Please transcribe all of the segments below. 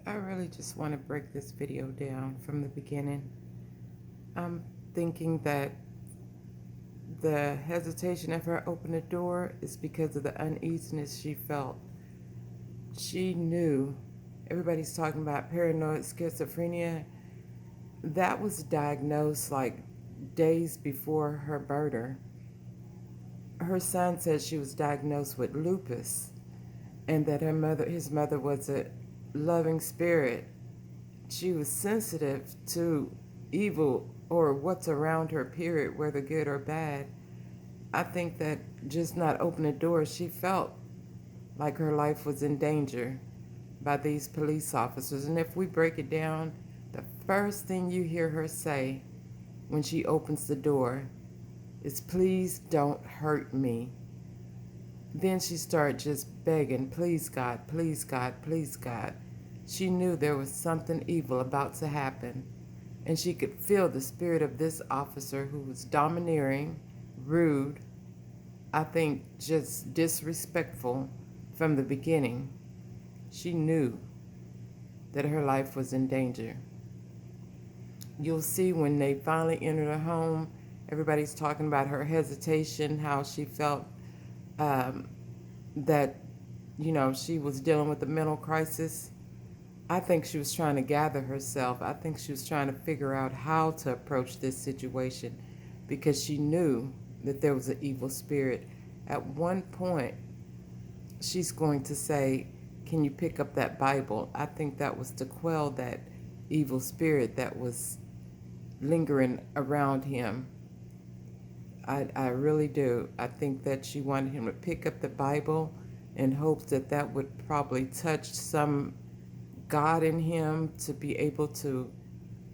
I really just want to break this video down from the beginning. I'm thinking that the hesitation of her opening the door is because of the uneasiness she felt. She knew everybody's talking about paranoid schizophrenia. That was diagnosed like days before her murder. Her son said she was diagnosed with lupus and that his mother was a loving spirit. She was sensitive to evil or what's around her, period, whether good or bad. I think that just not opening the door, she felt like her life was in danger by these police officers. And if we break it down, the first thing you hear her say when she opens the door is, "Please don't hurt me." Then she started just begging, "Please, God, please, God, please, God." She knew there was something evil about to happen, and she could feel the spirit of this officer who was domineering, rude, I think just disrespectful from the beginning. She knew that her life was in danger. You'll see when they finally entered her home, everybody's talking about her hesitation, how she felt um, that, she was dealing with a mental crisis. I think she was trying to gather herself. I think she was trying to figure out how to approach this situation because she knew that there was an evil spirit. At one point, she's going to say, "Can you pick up that Bible?" I think that was to quell that evil spirit that was lingering around him. I really do. I think that she wanted him to pick up the Bible in hopes that that would probably touch some God in him to be able to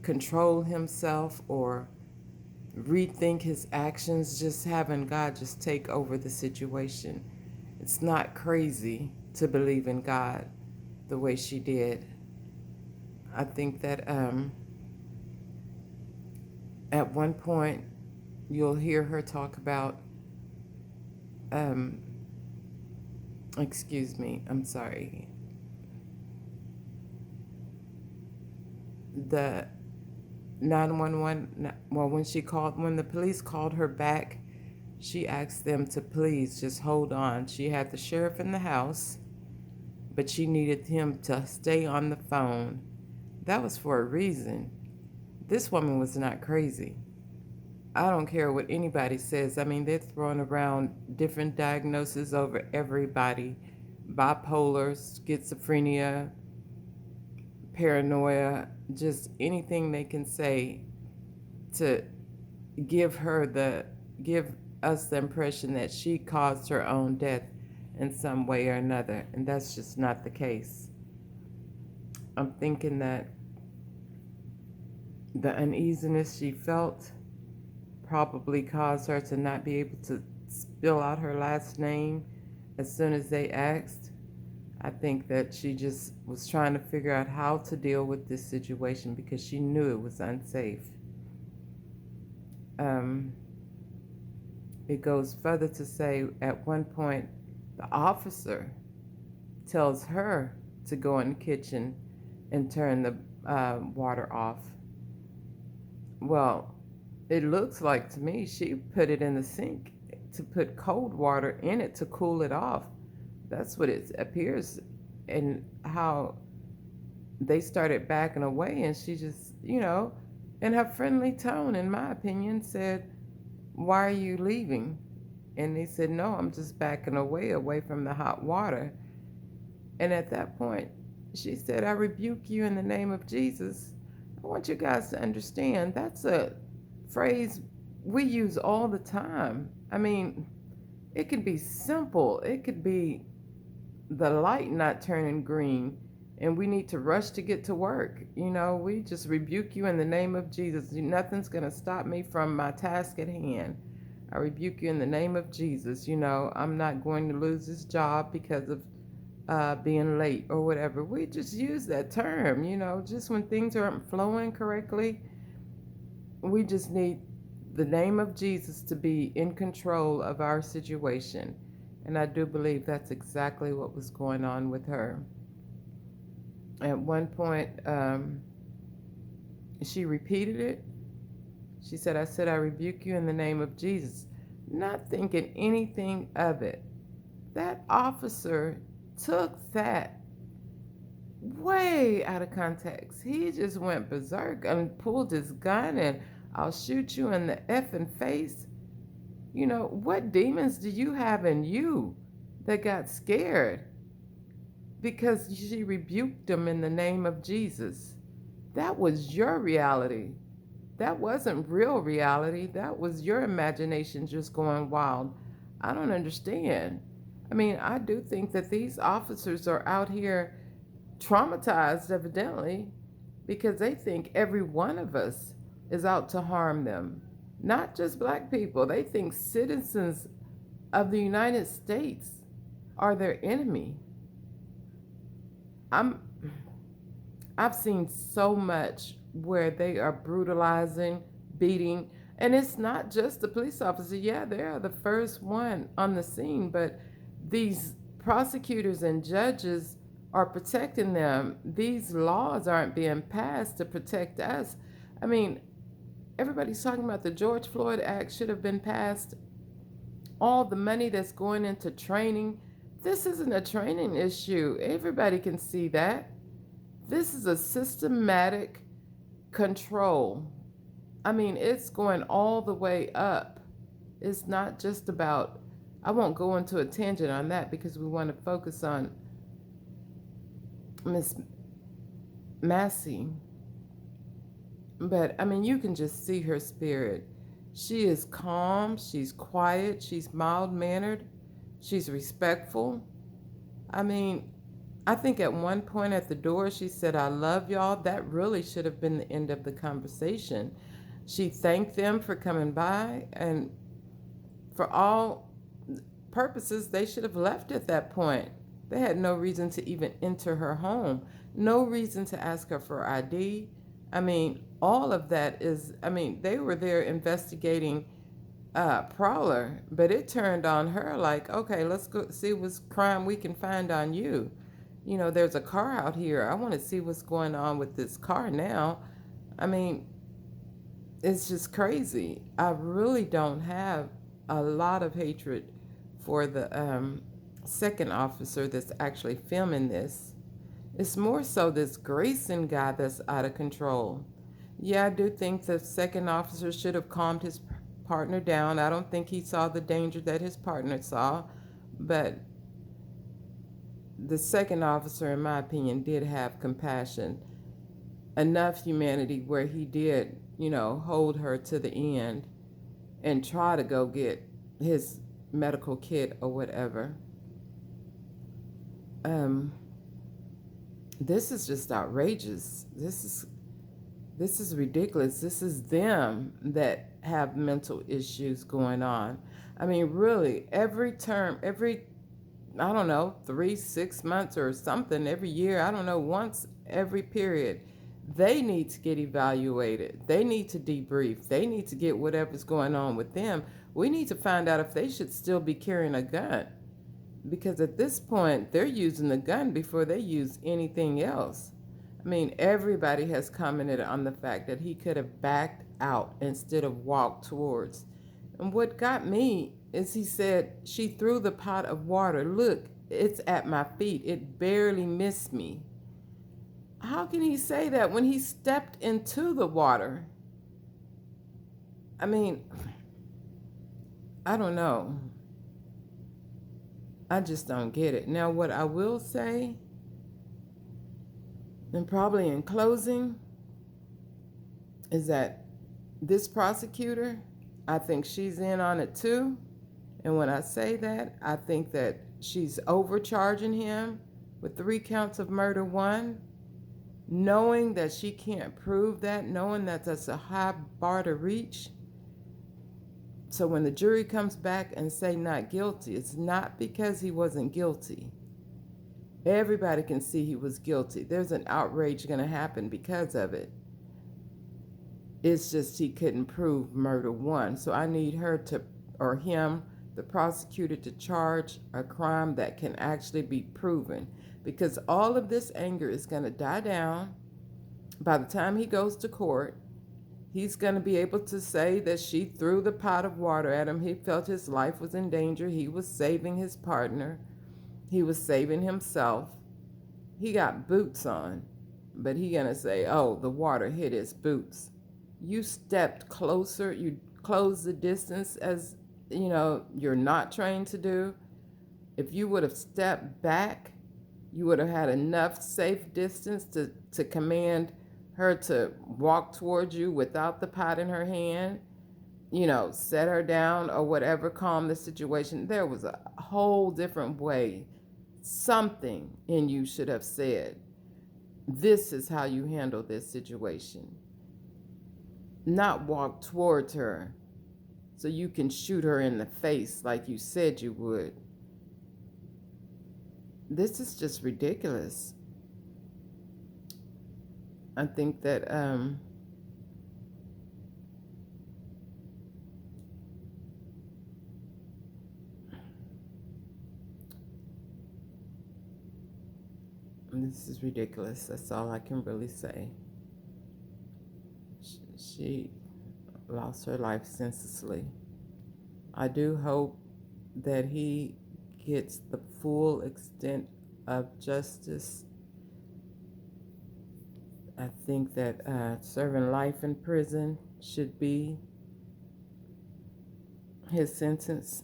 control himself or rethink his actions, just having God just take over the situation. It's not crazy to believe in God the way she did. I think that at one point you'll hear her talk about, um, excuse me, I'm sorry, the 911, well, when the police called her back, she asked them to please just hold on. She had the sheriff in the house, but she needed him to stay on the phone. That was for a reason. This woman was not crazy. I don't care what anybody says. I mean, they're throwing around different diagnoses over everybody: bipolar, schizophrenia, paranoia, just anything they can say to give her the give us the impression that she caused her own death in some way or another, and that's just not the case. I'm thinking that the uneasiness she felt probably caused her to not be able to spill out her last name as soon as they asked. I think that she just was trying to figure out how to deal with this situation because she knew it was unsafe. Um, it goes further to say at one point, the officer tells her to go in the kitchen and turn the water off. Well, it looks like to me she put it in the sink to put cold water in it to cool it off. That's what it appears, and how they started backing away, and she just, in her friendly tone, in my opinion, said, "Why are you leaving?" And they said, "No, I'm just backing away from the hot water." And at that point, she said, "I rebuke you in the name of Jesus." I want you guys to understand that's a phrase we use all the time. I mean, it could be simple. It could be the light not turning green and we need to rush to get to work. We just rebuke you in the name of Jesus. Nothing's going to stop me from my task at hand. I rebuke you in the name of Jesus. I'm not going to lose this job because of being late or whatever. We just use that term, just when things aren't flowing correctly. We just need the name of Jesus to be in control of our situation. And I do believe that's exactly what was going on with her. At one point, she repeated it. She said, I rebuke you in the name of Jesus, not thinking anything of it. That officer took that way out of context. He just went berserk and pulled his gun and I'll shoot you in the effing face. You know, what demons do you have in you that got scared because she rebuked him in the name of Jesus? That was your reality. That wasn't real reality. That was your imagination just going wild. I don't understand. I mean, I do think that these officers are out here traumatized, evidently, because they think every one of us is out to harm them. Not just black people. They think citizens of the United States are their enemy. I've seen so much where they are brutalizing, beating, and it's not just the police officer. Yeah, they are the first one on the scene, but these prosecutors and judges are protecting them. These laws aren't being passed to protect us. I mean, everybody's talking about the George Floyd Act should have been passed. All the money that's going into training. This isn't a training issue. Everybody can see that. This is a systematic control. I mean, it's going all the way up. It's not just about, I won't go into a tangent on that because we want to focus on Miss Massey. But I mean, you can just see her spirit. She is calm, she's quiet, she's mild-mannered, she's respectful. I mean, I think at one point at the door, she said, I love y'all. That really should have been the end of the conversation. She thanked them for coming by, and for all purposes, they should have left at that point. They had no reason to even enter her home, no reason to ask her for ID. I mean, all of that is, I mean, they were there investigating Prowler, but it turned on her like, okay, let's go see what's crime we can find on you. You know, there's a car out here. I want to see what's going on with this car now. I mean, it's just crazy. I really don't have a lot of hatred for the second officer that's actually filming this. It's more so this Grayson guy that's out of control. Yeah, I do think the second officer should have calmed his partner down. I don't think he saw the danger that his partner saw, but the second officer, in my opinion, did have compassion, enough humanity where he did, you know, hold her to the end and try to go get his medical kit or whatever. This is just outrageous. This is ridiculous. This is them that have mental issues going on. I mean, really, every term, I don't know, 3-6 months or something, every year, I don't know, once every period, they need to get evaluated. They need to debrief. They need to get whatever's going on with them. We need to find out if they should still be carrying a gun. Because at this point, they're using the gun before they use anything else. I mean, everybody has commented on the fact that he could have backed out instead of walked towards. And what got me is he said, she threw the pot of water. Look, it's at my feet. It barely missed me. How can he say that when he stepped into the water? I mean, I don't know. I just don't get it. Now, what I will say, and probably in closing, is that this prosecutor, I think she's in on it too. And when I say that, I think that she's overcharging him with 3 counts of murder, 1, knowing that she can't prove that, knowing that that's a high bar to reach. So when the jury comes back and say not guilty, it's not because he wasn't guilty. Everybody can see he was guilty. There's an outrage going to happen because of it. It's just he couldn't prove murder 1. So I need her to, or him, the prosecutor, to charge a crime that can actually be proven. because all of this anger is going to die down. By the time he goes to court, he's going to be able to say that she threw the pot of water at him. He felt his life was in danger. He was saving his partner, he was saving himself. He got boots on, but he going to say, oh, the water hit his boots. You stepped closer, you closed the distance, as you know you're not trained to do. If you would have stepped back, you would have had enough safe distance to command her to walk towards you without the pot in her hand, set her down or whatever, calm the situation. There was a whole different way. Something in you should have said, this is how you handle this situation. Not walk towards her so you can shoot her in the face like you said you would. This is just ridiculous. I think that this is ridiculous. That's all I can really say. She lost her life senselessly. I do hope that he gets the full extent of justice. I think that serving life in prison should be his sentence.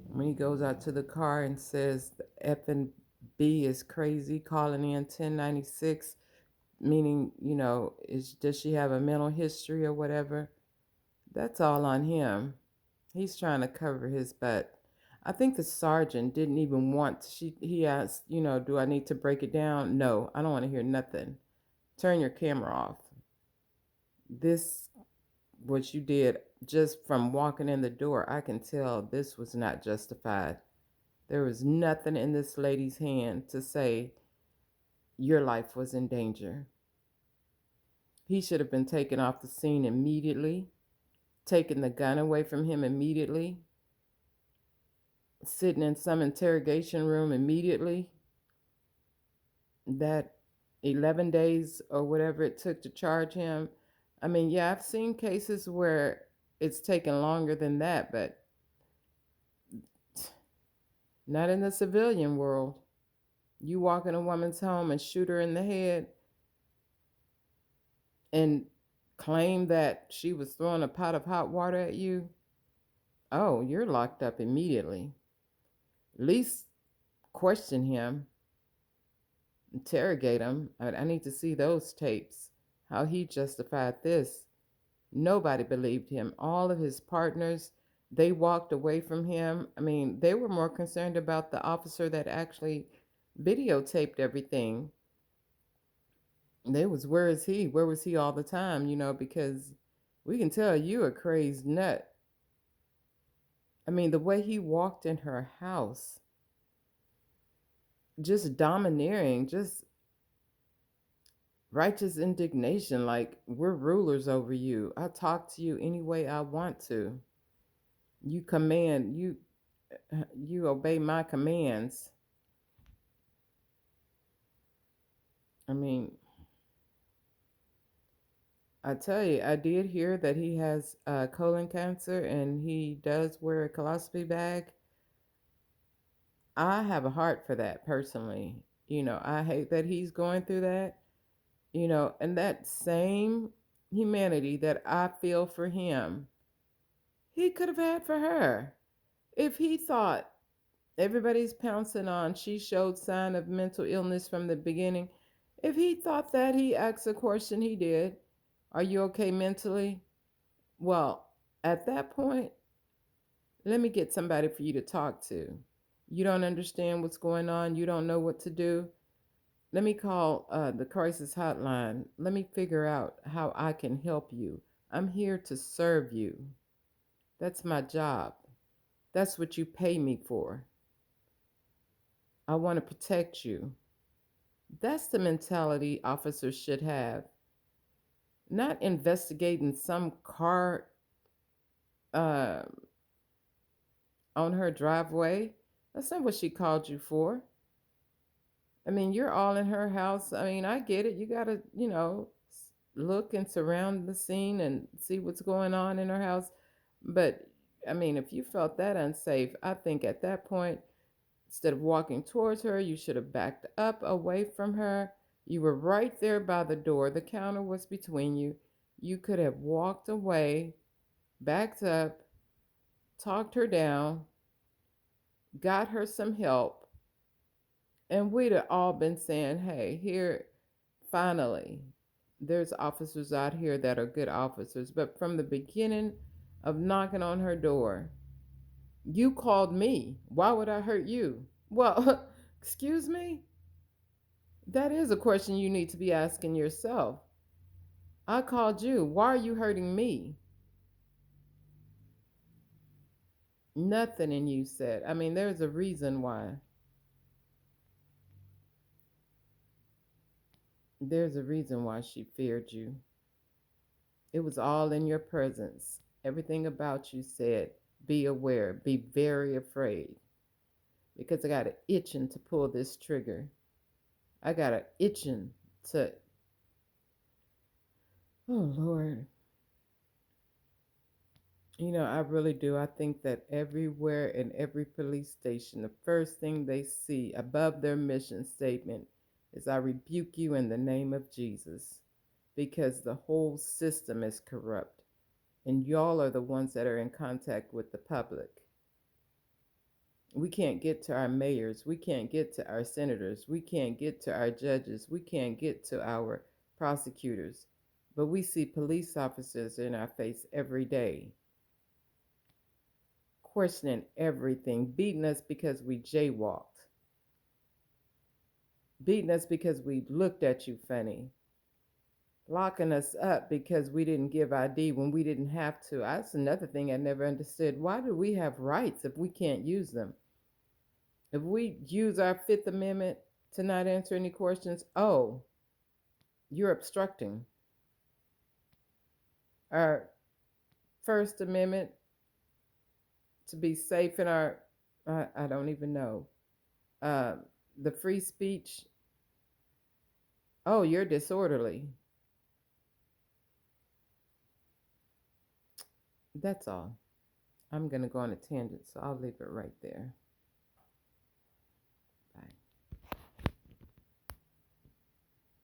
When he goes out to the car and says the F and B is crazy, calling in 1096, meaning, does she have a mental history or whatever? That's all on him. He's trying to cover his butt. I think the sergeant didn't even want, he asked, do I need to break it down? No, I don't want to hear nothing. Turn your camera off. What you did, just from walking in the door, I can tell this was not justified. There was nothing in this lady's hand to say your life was in danger. He should have been taken off the scene immediately, taken the gun away from him immediately, sitting in some interrogation room immediately. That 11 days or whatever it took to charge him. I mean, yeah, I've seen cases where it's taken longer than that, but not in the civilian world. You walk in a woman's home and shoot her in the head and claim that she was throwing a pot of hot water at you. Oh, you're locked up immediately. At least question him, interrogate him. I need to see those tapes, how he justified this. Nobody believed him. All of his partners, they walked away from him. I mean, they were more concerned about the officer that actually videotaped everything. They was, where is he? Where was he all the time? Because we can tell you a crazed nut. I mean, the way he walked in her house, just domineering, just righteous indignation, like we're rulers over you. I talk to you any way I want to. You command, you obey my commands. I mean, I tell you, I did hear that he has colon cancer and he does wear a colostomy bag. I have a heart for that personally. I hate that he's going through that. And that same humanity that I feel for him, he could have had for her. If he thought everybody's pouncing on, she showed sign of mental illness from the beginning. If he thought that, he asked a question, he did. Are you okay mentally? Well, at that point, let me get somebody for you to talk to. You don't understand what's going on. You don't know what to do. Let me call the crisis hotline. Let me figure out how I can help you. I'm here to serve you. That's my job. That's what you pay me for. I want to protect you. That's the mentality officers should have. not investigating some car uh, on her driveway. That's not what she called you for. I mean, you're all in her house. I mean, I get it. You got to, look and surround the scene and see what's going on in her house. But I mean, if you felt that unsafe, I think at that point, instead of walking towards her, you should have backed up away from her. You were right there by the door. The counter was between you. You could have walked away, backed up, talked her down, got her some help, and we'd have all been saying, hey, here, finally, there's officers out here that are good officers. But from the beginning of knocking on her door, you called me. Why would I hurt you? Well, excuse me? That is a question you need to be asking yourself. I called you. Why are you hurting me? Nothing, and you said. I mean, there's a reason why. There's a reason why she feared you. It was all in your presence. Everything about you said, be aware, be very afraid. Because I got an itching to pull this trigger. I got an itching to, oh Lord. I really do. I think that everywhere in every police station, the first thing they see above their mission statement is I rebuke you in the name of Jesus, because the whole system is corrupt and y'all are the ones that are in contact with the public. We can't get to our mayors. We can't get to our senators. We can't get to our judges. We can't get to our prosecutors. But we see police officers in our face every day, questioning everything, beating us because we jaywalked, beating us because we looked at you funny, locking us up because we didn't give ID when we didn't have to. That's another thing I never understood. Why do we have rights if we can't use them? If we use our Fifth Amendment to not answer any questions, oh, you're obstructing. Our First Amendment to be safe in our, I don't even know, uh, the free speech, oh, you're disorderly. That's all. I'm going to go on a tangent, so I'll leave it right there.